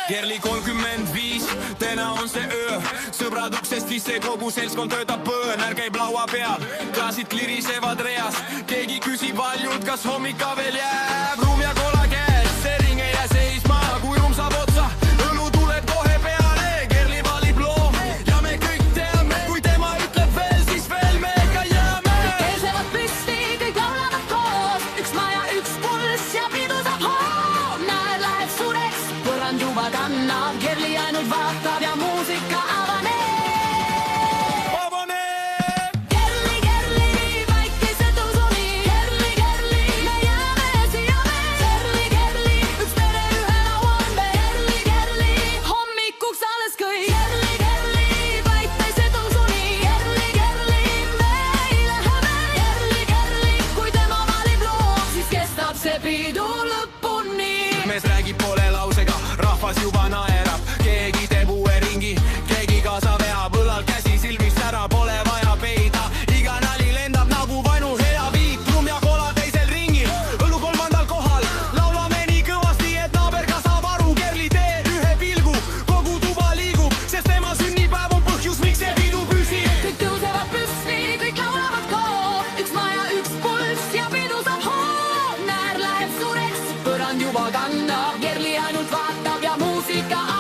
Kerli 35, täna on see öö. Sõbrad uksest sisse, kogu seltskond töötab põõner käib laua peal. Klaasid klirisevad reas, keegi küsib valjult, kas hommik ka veel jääb. Ruum ja kola käes, see ring ei jää seisma, kui ruum saab otsa. Õlu tuleb kohe peale, Kerli valib loo. Ja me kõik teame, kui tema ütleb veel, siis veel me ka jääme. Keesevad püsti, kõik laulavad koos. Üks maja, üks pulss ja pidu saab hoog. Näed, läheb sureks, põrand juba kannab. Kerli ainult vaatab ja muusika avaneb. Kerli, Kerli, väikese tõusuni. Kerli, Kerli, me jääme siia veel. Kerli, Kerli, üks pere ühe laua ümber. Kerli, Kerli, hommikuks alles kõik. Kerli, Kerli, väikese tõusuni. Kerli, Kerli, me ei lähe veel. Kerli, Kerli, kui tema valib loo, siis kestab see pidu lõpuni. Mees räägib poole lausega, rahvas juba naerab. Keegi teeb uue ringi, keegi kaasa veab. Õlal käsi silmist ära, pole vaja peida. Iga nali lendab nagu vainu hea viit. Ruum ja kola teisel ringil, õlu kolmandal kohal. Laulame nii kõvasti, et naaber ka saab aru. Kerli teeb ühe pilgu, kogu tuba liigub, sest tema sünnipäev on põhjus, miks see pidu püsib. Kõik tõusevad püsti, kõik laulavad koos. Üks maja, üks pulss ja pidu saab hoog. Näär läheb sureks, põrand juba kannab. Kerli ainult vaatab ja muusika